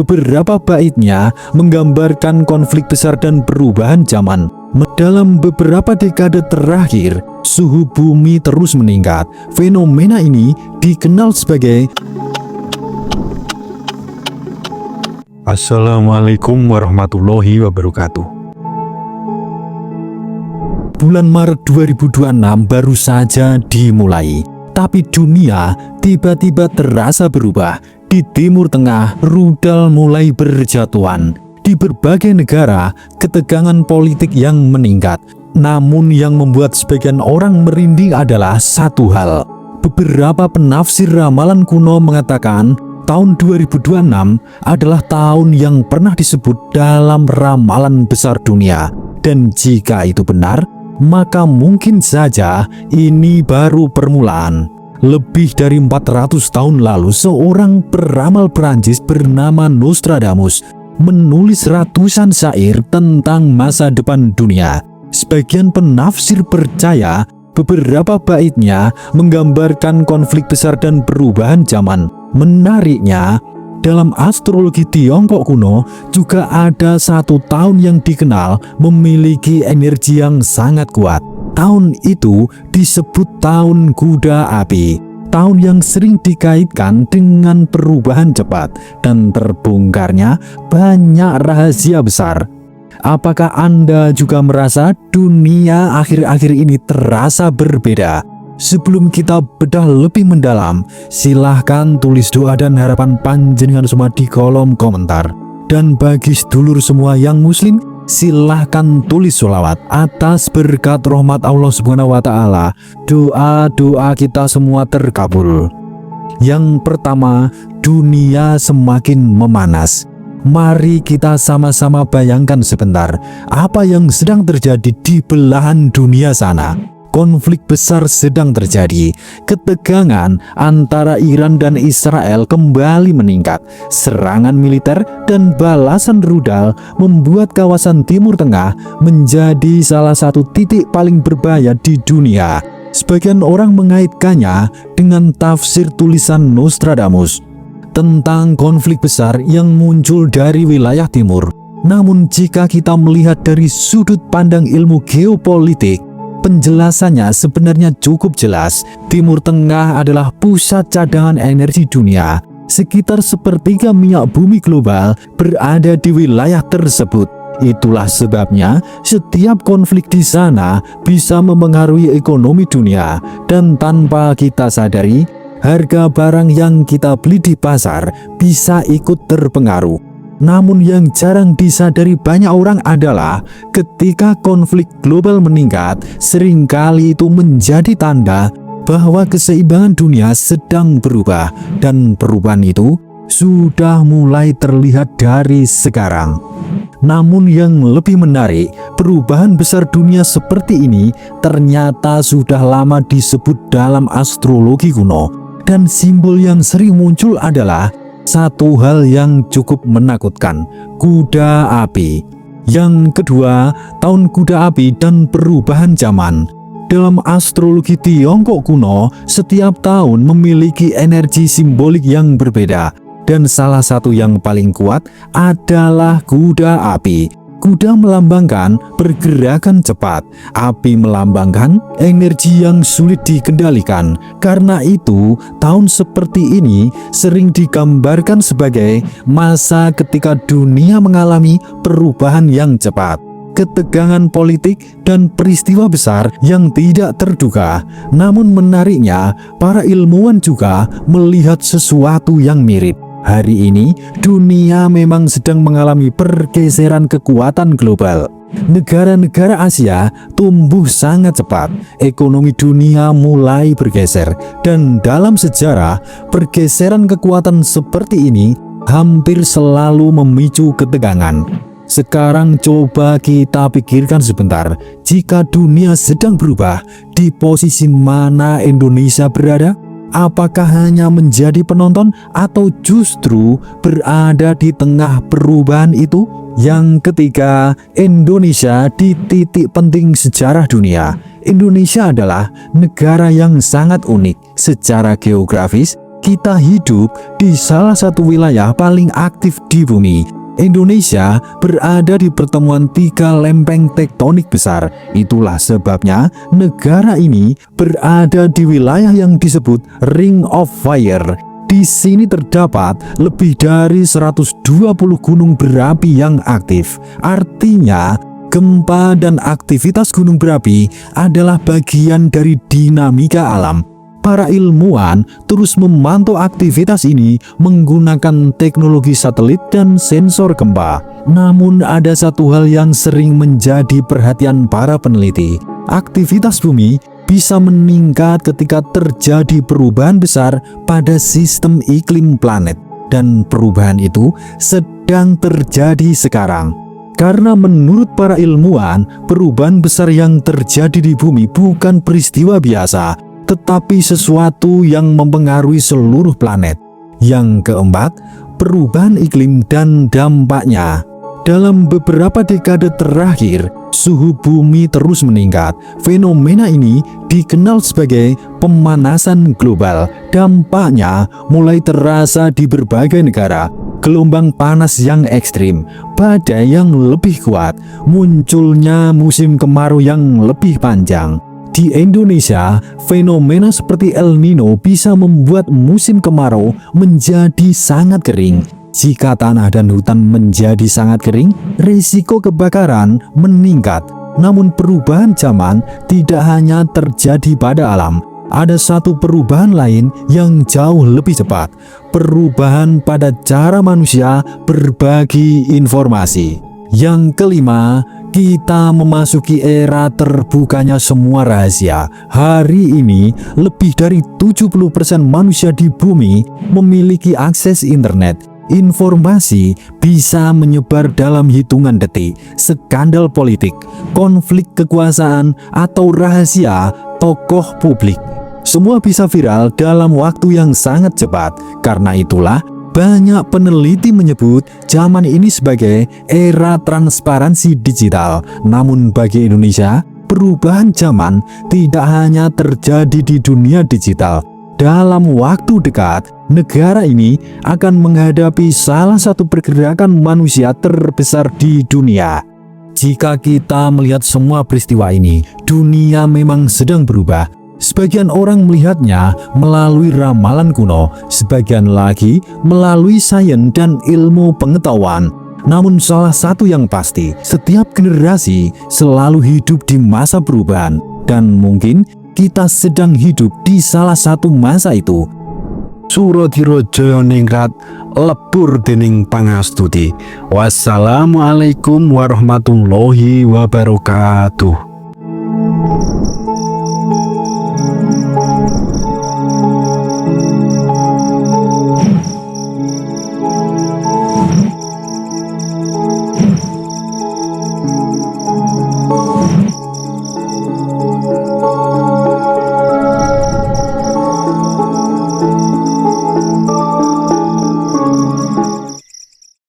Beberapa baitnya menggambarkan konflik besar dan perubahan zaman. Dalam beberapa dekade terakhir, suhu bumi terus meningkat. Fenomena ini dikenal sebagai Assalamualaikum warahmatullahi wabarakatuh. Bulan Maret 2026 baru saja dimulai, tapi dunia tiba-tiba terasa berubah. Di Timur Tengah, rudal mulai berjatuhan. Di berbagai negara, ketegangan politik yang meningkat. Namun yang membuat sebagian orang merinding adalah satu hal. Beberapa penafsir ramalan kuno mengatakan tahun 2026 adalah tahun yang pernah disebut dalam ramalan besar dunia. Dan jika itu benar, maka mungkin saja ini baru permulaan. Lebih dari 400 tahun lalu, seorang peramal Perancis bernama Nostradamus menulis ratusan syair tentang masa depan dunia. Sebagian penafsir percaya beberapa baitnya menggambarkan konflik besar dan perubahan zaman. Menariknya, dalam astrologi Tiongkok kuno juga ada satu tahun yang dikenal memiliki energi yang sangat kuat. Tahun itu disebut tahun kuda api, tahun yang sering dikaitkan dengan perubahan cepat dan terbongkarnya banyak rahasia besar. Apakah Anda juga merasa dunia akhir-akhir ini terasa berbeda? Sebelum kita bedah lebih mendalam, silahkan tulis doa dan harapan panjenengan semua di kolom komentar. Dan bagi sedulur semua yang muslim, silahkan tulis sholawat atas berkat rahmat Allah Subhanahu wa Ta'ala. Doa-doa kita semua terkabul. Yang pertama, dunia semakin memanas. Mari kita sama-sama bayangkan sebentar apa yang sedang terjadi di belahan dunia sana. Konflik besar sedang terjadi. Ketegangan antara Iran dan Israel kembali meningkat. Serangan militer dan balasan rudal membuat kawasan Timur Tengah menjadi salah satu titik paling berbahaya di dunia. Sebagian orang mengaitkannya dengan tafsir tulisan Nostradamus tentang konflik besar yang muncul dari wilayah timur. Namun jika kita melihat dari sudut pandang ilmu geopolitik, penjelasannya sebenarnya cukup jelas. Timur Tengah adalah pusat cadangan energi dunia. Sekitar sepertiga minyak bumi global berada di wilayah tersebut. Itulah sebabnya setiap konflik di sana bisa memengaruhi ekonomi dunia. Dan tanpa kita sadari, harga barang yang kita beli di pasar bisa ikut terpengaruh. Namun yang jarang disadari banyak orang adalah ketika konflik global meningkat, seringkali itu menjadi tanda bahwa keseimbangan dunia sedang berubah, dan perubahan itu sudah mulai terlihat dari sekarang. Namun yang lebih menarik, perubahan besar dunia seperti ini ternyata sudah lama disebut dalam astrologi kuno, dan simbol yang sering muncul adalah satu hal yang cukup menakutkan, kuda api. Yang kedua, tahun kuda api dan perubahan zaman. Dalam astrologi Tiongkok kuno, setiap tahun memiliki energi simbolik yang berbeda, dan salah satu yang paling kuat adalah kuda api. Kuda melambangkan pergerakan cepat, api melambangkan energi yang sulit dikendalikan. Karena itu, tahun seperti ini sering digambarkan sebagai masa ketika dunia mengalami perubahan yang cepat, ketegangan politik, dan peristiwa besar yang tidak terduga. Namun menariknya, para ilmuwan juga melihat sesuatu yang mirip. Hari ini, dunia memang sedang mengalami pergeseran kekuatan global. Negara-negara Asia tumbuh sangat cepat, ekonomi dunia mulai bergeser, dan dalam sejarah, pergeseran kekuatan seperti ini hampir selalu memicu ketegangan. Sekarang coba kita pikirkan sebentar, jika dunia sedang berubah, di posisi mana Indonesia berada? Apakah hanya menjadi penonton atau justru berada di tengah perubahan itu? Yang ketiga, Indonesia di titik penting sejarah dunia. Indonesia adalah negara yang sangat unik secara geografis, Kita hidup di salah satu wilayah paling aktif di bumi. Indonesia berada di pertemuan 3 lempeng tektonik besar. Itulah sebabnya negara ini berada di wilayah yang disebut Ring of Fire. Di sini terdapat lebih dari 120 gunung berapi yang aktif. Artinya, gempa dan aktivitas gunung berapi adalah bagian dari dinamika alam. Para ilmuwan terus memantau aktivitas ini menggunakan teknologi satelit dan sensor gempa. Namun ada satu hal yang sering menjadi perhatian para peneliti. Aktivitas bumi bisa meningkat ketika terjadi perubahan besar pada sistem iklim planet. Dan perubahan itu sedang terjadi sekarang. Karena menurut para ilmuwan, perubahan besar yang terjadi di bumi bukan peristiwa biasa, tetapi sesuatu yang mempengaruhi seluruh planet. Yang keempat, perubahan iklim dan dampaknya. Dalam beberapa dekade terakhir, suhu bumi terus meningkat. Fenomena ini dikenal sebagai pemanasan global. Dampaknya mulai terasa di berbagai negara. Gelombang panas yang ekstrim, badai yang lebih kuat, munculnya musim kemarau yang lebih panjang. Di Indonesia, fenomena seperti El Nino bisa membuat musim kemarau menjadi sangat kering. Jika tanah dan hutan menjadi sangat kering, risiko kebakaran meningkat. Namun perubahan zaman tidak hanya terjadi pada alam. Ada satu perubahan lain yang jauh lebih cepat. Perubahan pada cara manusia berbagi informasi. Yang kelima, kita memasuki era terbukanya semua rahasia. Hari ini, lebih dari 70% manusia di bumi memiliki akses internet. Informasi bisa menyebar dalam hitungan detik. Skandal politik, konflik kekuasaan, atau rahasia tokoh publik, semua bisa viral dalam waktu yang sangat cepat. Karena itulah, banyak peneliti menyebut zaman ini sebagai era transparansi digital. Namun bagi Indonesia, perubahan zaman tidak hanya terjadi di dunia digital. Dalam waktu dekat, negara ini akan menghadapi salah satu pergerakan manusia terbesar di dunia. Jika kita melihat semua peristiwa ini, dunia memang sedang berubah. Sebagian orang melihatnya melalui ramalan kuno, sebagian lagi melalui sains dan ilmu pengetahuan. Namun salah satu yang pasti, setiap generasi selalu hidup di masa perubahan. Dan mungkin kita sedang hidup di salah satu masa itu. Suradira Jayaningrat lebur dening pangastuti. Wassalamualaikum warahmatullahi wabarakatuh.